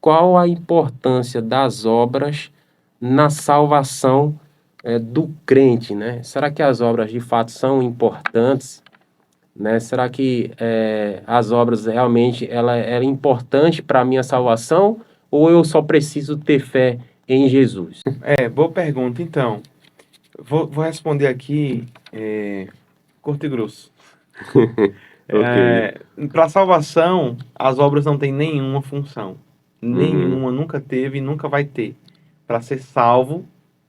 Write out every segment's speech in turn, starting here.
qual a importância das obras na salvação do crente, né? Será que as obras de fato são importantes, né? Será que as obras realmente ela é importante para a minha salvação, ou eu só preciso ter fé em Jesus? Boa pergunta. Então, vou responder aqui curto e grosso. Ok. Para salvação, as obras não têm nenhuma função. Uhum. Nenhuma, nunca teve e nunca vai ter. Para ser salvo,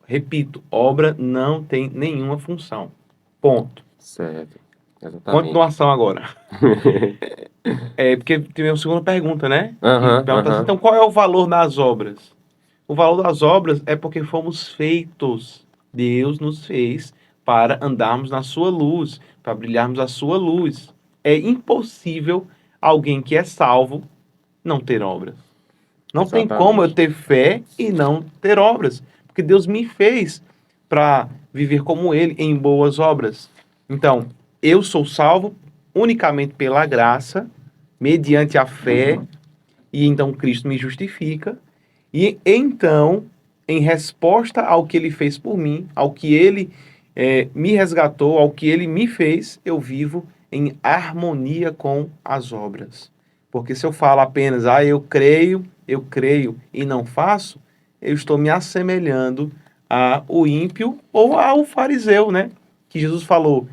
repito, obra não tem nenhuma função. Ponto. Certo. Exatamente. Continuação agora. Porque tem a segunda pergunta, né? Aham, Que pergunta assim, aham. então qual é o valor das obras? O valor das obras é porque fomos feitos. Deus nos fez para andarmos na sua luz, para brilharmos a sua luz. É impossível alguém que é salvo não ter obras. Não tem como eu Exatamente. ter fé e não ter obras, porque Deus me fez para viver como Ele em boas obras. Então, eu sou salvo unicamente pela graça, mediante a fé, e então Cristo me justifica. E então, em resposta ao que Ele fez por mim, ao que Ele me resgatou, ao que Ele me fez, eu vivo em harmonia com as obras. Porque se eu falo apenas, eu creio e não faço, eu estou me assemelhando ao ímpio ou ao fariseu, né? Que Jesus falou,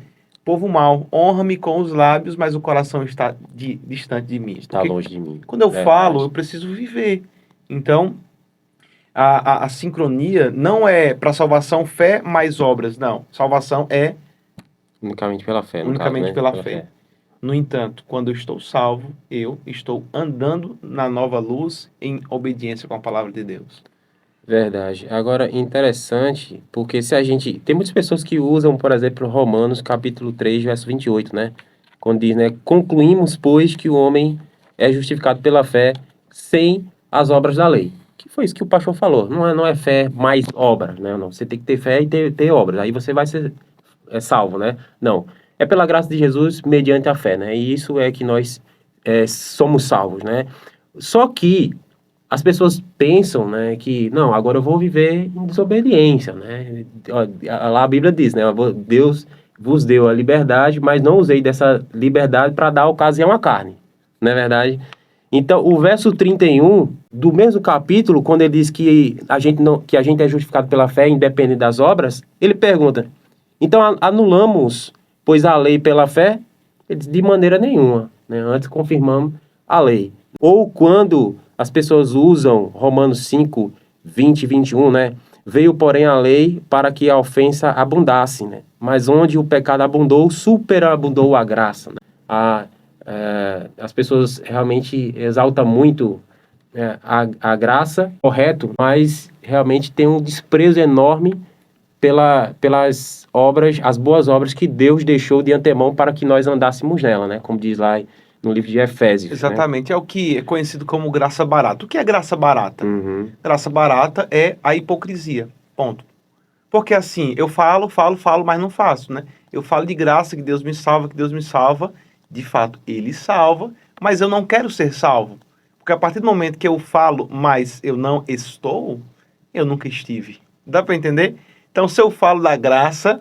povo mau, honra-me com os lábios, mas o coração está distante de mim. Está longe de mim. Quando eu Verdade. falo, eu preciso viver. Então, a sincronia não é para salvação fé mais obras, não. Salvação é Unicamente pela fé, no unicamente caso, né? pela fé. No entanto, quando eu estou salvo, eu estou andando na nova luz em obediência com a palavra de Deus. Verdade. Agora, interessante, porque se a gente... Tem muitas pessoas que usam, por exemplo, Romanos, capítulo 3, verso 28, né? Quando diz, né? Concluímos, pois, que o homem é justificado pela fé sem as obras da lei. Que foi isso que o pastor falou. Não é fé mais obra, né? Não, você tem que ter fé e ter obras. Aí você vai ser salvo, né? Não. É pela graça de Jesus mediante a fé, né? E isso é que nós somos salvos, né? Só que as pessoas pensam, né, que, não, agora eu vou viver em desobediência, né? Lá a Bíblia diz, né? Deus vos deu a liberdade, mas não usei dessa liberdade para dar ocasião à carne, não é verdade? Então, o verso 31 do mesmo capítulo, quando ele diz que que a gente é justificado pela fé, independente das obras, ele pergunta, então anulamos, pois, a lei pela fé? Ele diz, de maneira nenhuma, né? Antes confirmamos a lei. Ou quando as pessoas usam Romanos 5, 20 e 21, né? Veio, porém, a lei para que a ofensa abundasse, né? Mas onde o pecado abundou, superabundou a graça, né? As pessoas realmente exaltam muito a graça, correto, mas realmente tem um desprezo enorme pelas obras, as boas obras que Deus deixou de antemão para que nós andássemos nela, né? Como diz lá no livro de Efésios. Exatamente, né? É o que é conhecido como graça barata. O que é graça barata? Uhum. Graça barata é a hipocrisia, ponto. Porque assim, eu falo, mas não faço, né? Eu falo de graça, que Deus me salva, de fato, Ele salva, mas eu não quero ser salvo. Porque a partir do momento que eu falo, mas eu não estou, eu nunca estive. Dá para entender? Então, se eu falo da graça,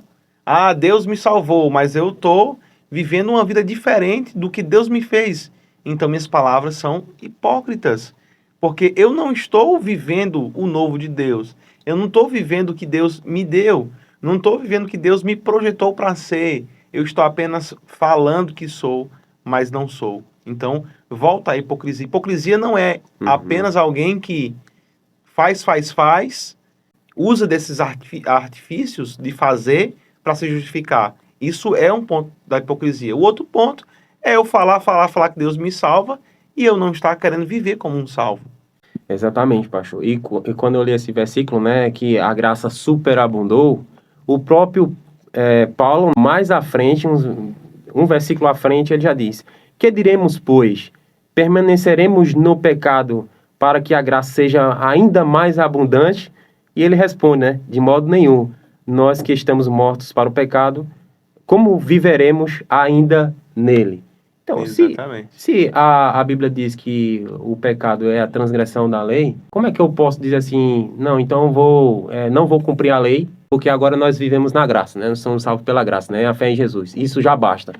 Deus me salvou, mas eu estou vivendo uma vida diferente do que Deus me fez. Então, minhas palavras são hipócritas. Porque eu não estou vivendo o novo de Deus. Eu não estou vivendo o que Deus me deu. Não estou vivendo o que Deus me projetou para ser. Eu estou apenas falando que sou, mas não sou. Então, volta à hipocrisia. Hipocrisia não é apenas alguém que faz, usa desses artifícios de fazer para se justificar. Isso é um ponto da hipocrisia. O outro ponto é eu falar que Deus me salva e eu não estar querendo viver como um salvo. Exatamente, pastor. E quando eu li esse versículo, né, que a graça superabundou, o próprio Paulo, mais à frente, um versículo à frente, ele já diz, que diremos, pois? Permaneceremos no pecado para que a graça seja ainda mais abundante? E ele responde, né, de modo nenhum. Nós que estamos mortos para o pecado, como viveremos ainda nele? Então, Exatamente. se a Bíblia diz que o pecado é a transgressão da lei, como é que eu posso dizer assim, não, então eu não vou cumprir a lei, porque agora nós vivemos na graça, né? Nós somos salvos pela graça, né? A fé em Jesus. Isso já basta.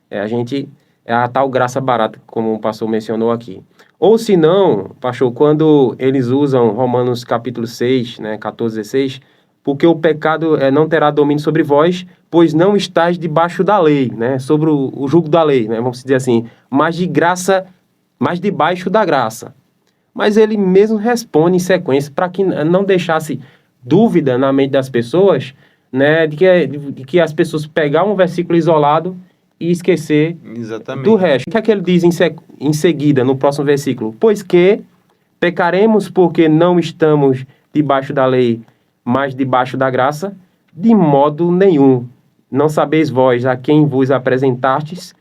É a tal graça barata, como o pastor mencionou aqui. Ou se não, pastor, quando eles usam Romanos capítulo 6, né, 14, 16, porque o pecado não terá domínio sobre vós, pois não estáis debaixo da lei, né, sobre o jugo da lei, né, vamos dizer assim, mas de graça, mas debaixo da graça. Mas ele mesmo responde em sequência para que não deixasse dúvida na mente das pessoas, né, de que as pessoas pegavam um versículo isolado e esquecer do Exatamente. resto. O que é que ele diz em seguida, no próximo versículo? Pois que pecaremos porque não estamos debaixo da lei, mas debaixo da graça? De modo nenhum. Não sabeis vós a quem vos apresentastes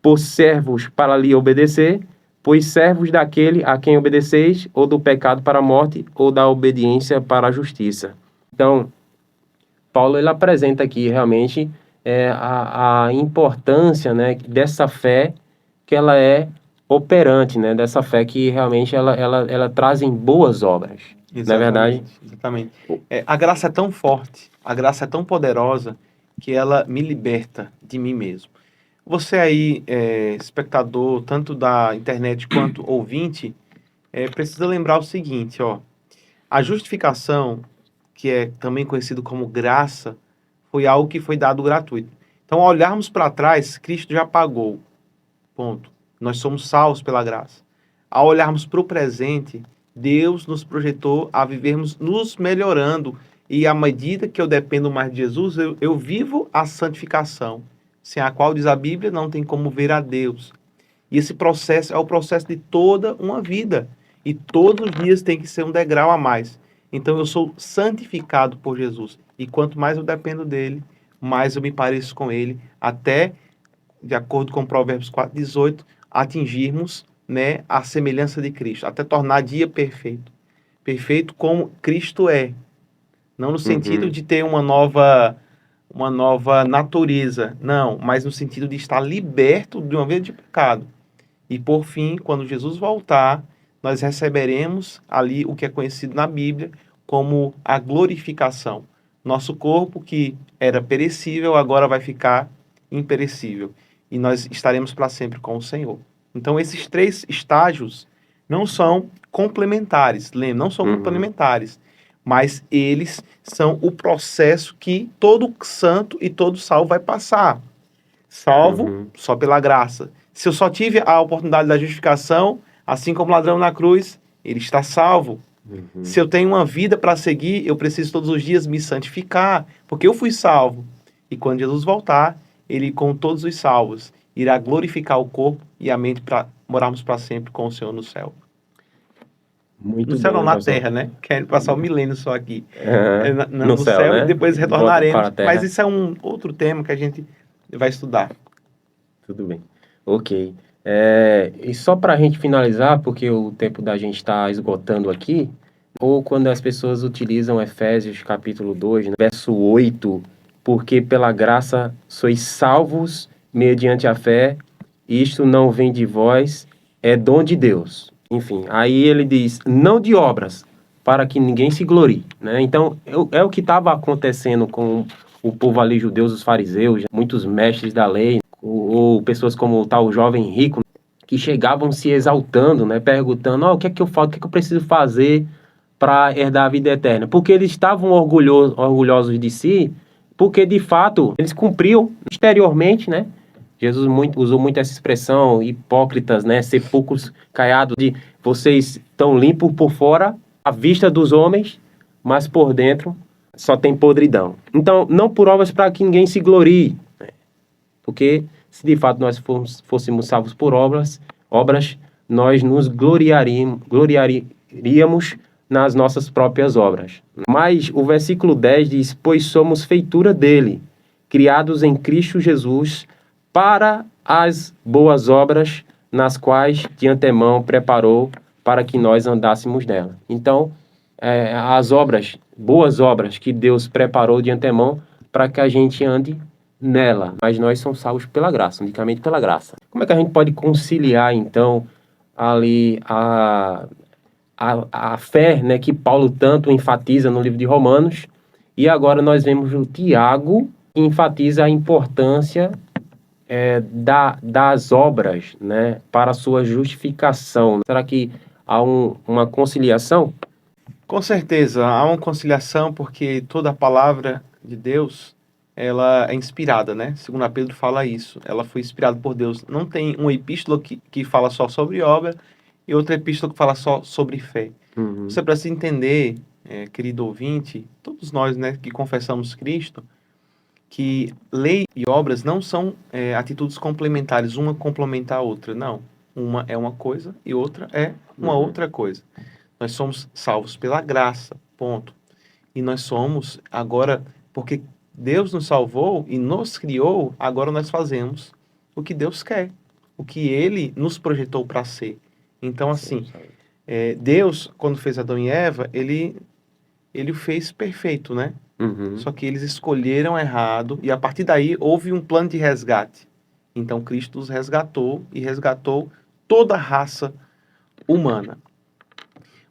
por servos para lhe obedecer, pois servos daquele a quem obedeceis, ou do pecado para a morte, ou da obediência para a justiça. Então, Paulo ele apresenta aqui realmente a importância, né, dessa fé que ela é operante, né, dessa fé que realmente ela traz em boas obras. Não é verdade? Exatamente. A graça é tão forte, a graça é tão poderosa, que ela me liberta de mim mesmo. Você aí, espectador, tanto da internet quanto ouvinte, precisa lembrar o seguinte, ó. A justificação, que é também conhecido como graça, foi algo que foi dado gratuito. Então, ao olharmos para trás, Cristo já pagou. Ponto. Nós somos salvos pela graça. Ao olharmos para o presente, Deus nos projetou a vivermos nos melhorando. E à medida que eu dependo mais de Jesus, eu vivo a santificação, sem a qual, diz a Bíblia, não tem como ver a Deus. E esse processo é o processo de toda uma vida. E todos os dias tem que ser um degrau a mais. Então eu sou santificado por Jesus. E quanto mais eu dependo dele, mais eu me pareço com ele, até, de acordo com Provérbios 4:18, atingirmos, né, a semelhança de Cristo, até tornar dia perfeito. Perfeito como Cristo é. Não no sentido de ter uma nova natureza, não, mas no sentido de estar liberto de uma vida de pecado. E por fim, quando Jesus voltar, nós receberemos ali o que é conhecido na Bíblia como a glorificação. Nosso corpo, que era perecível, agora vai ficar imperecível. E nós estaremos para sempre com o Senhor. Então, esses três estágios não são complementares, lembra? Não são complementares, mas eles são o processo que todo santo e todo salvo vai passar. Salvo só pela graça. Se eu só tive a oportunidade da justificação, assim como o ladrão na cruz, ele está salvo. Se eu tenho uma vida para seguir, eu preciso todos os dias me santificar, porque eu fui salvo. E quando Jesus voltar, ele com todos os salvos irá glorificar o corpo e a mente para morarmos para sempre com o Senhor no céu. Muito no céu bem, não, na pastor. terra, né? Querem passar um milênio só aqui. No No céu, céu, né? e depois Volta retornaremos. para a terra. Mas isso é um outro tema que a gente vai estudar. Tudo bem. Ok. E só para a gente finalizar, porque o tempo da gente está esgotando aqui, ou quando as pessoas utilizam Efésios capítulo 2, né, verso 8, porque pela graça sois salvos mediante a fé, isto não vem de vós, é dom de Deus. Enfim, aí ele diz, não de obras, para que ninguém se glorie, né? Então, é o que estava acontecendo com o povo ali, judeus, os fariseus, muitos mestres da lei, ou pessoas como o tal jovem rico, que chegavam se exaltando, né? Perguntando, o que é que eu faço, o que é que eu preciso fazer para herdar a vida eterna? Porque eles estavam orgulhosos de si, porque de fato eles cumpriam exteriormente, né? Jesus usou muito essa expressão, hipócritas, né? Sepulcros caiados, de vocês estão limpos por fora, à vista dos homens, mas por dentro só tem podridão. Então, não por obras para que ninguém se glorie, né? Porque se de fato nós fôssemos salvos por obras, nós nos gloriaríamos nas nossas próprias obras. Mas o versículo 10 diz, pois somos feitura dele, criados em Cristo Jesus, para as boas obras, nas quais de antemão preparou para que nós andássemos nela. Então, as obras, boas obras que Deus preparou de antemão para que a gente ande nela, mas nós somos salvos pela graça, unicamente pela graça. Como é que a gente pode conciliar, então, ali a fé, né, que Paulo tanto enfatiza no livro de Romanos, e agora nós vemos o Tiago, que enfatiza a importância das obras, né, para a sua justificação. Será que há uma conciliação? Com certeza, há uma conciliação porque toda a palavra de Deus, ela é inspirada, né? Segundo Pedro fala isso, ela foi inspirada por Deus. Não tem uma epístola que fala só sobre obra e outra epístola que fala só sobre fé. Uhum. Você precisa entender, querido ouvinte, todos nós, né, que confessamos Cristo, que lei e obras não são atitudes complementares, uma complementa a outra, não. Uma é uma coisa e outra é uma outra coisa. Nós somos salvos pela graça, ponto. E nós somos agora, porque Deus nos salvou e nos criou, agora nós fazemos o que Deus quer, o que Ele nos projetou para ser. Então, assim, Deus, quando fez Adão e Eva, ele o fez perfeito, né? Uhum. Só que eles escolheram errado e a partir daí houve um plano de resgate. Então Cristo os resgatou e resgatou toda a raça humana.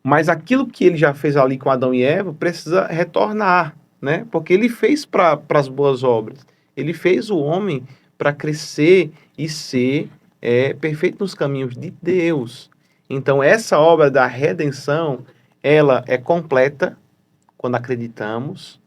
Mas aquilo que ele já fez ali com Adão e Eva precisa retornar, né? Porque ele fez para as boas obras. Ele fez o homem para crescer e ser perfeito nos caminhos de Deus. Então essa obra da redenção, ela é completa quando acreditamos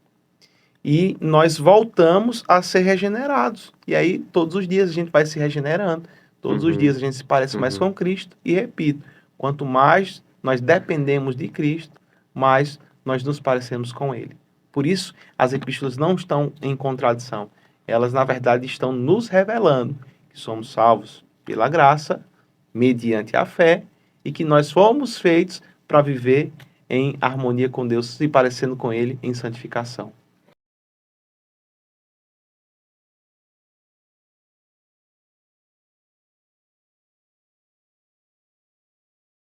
e nós voltamos a ser regenerados. E aí todos os dias a gente vai se regenerando. Todos os dias a gente se parece mais com Cristo. E repito, quanto mais nós dependemos de Cristo, mais nós nos parecemos com Ele. Por isso, as epístolas não estão em contradição. Elas, na verdade, estão nos revelando que somos salvos pela graça, mediante a fé, e que nós fomos feitos para viver em harmonia com Deus, se parecendo com Ele em santificação.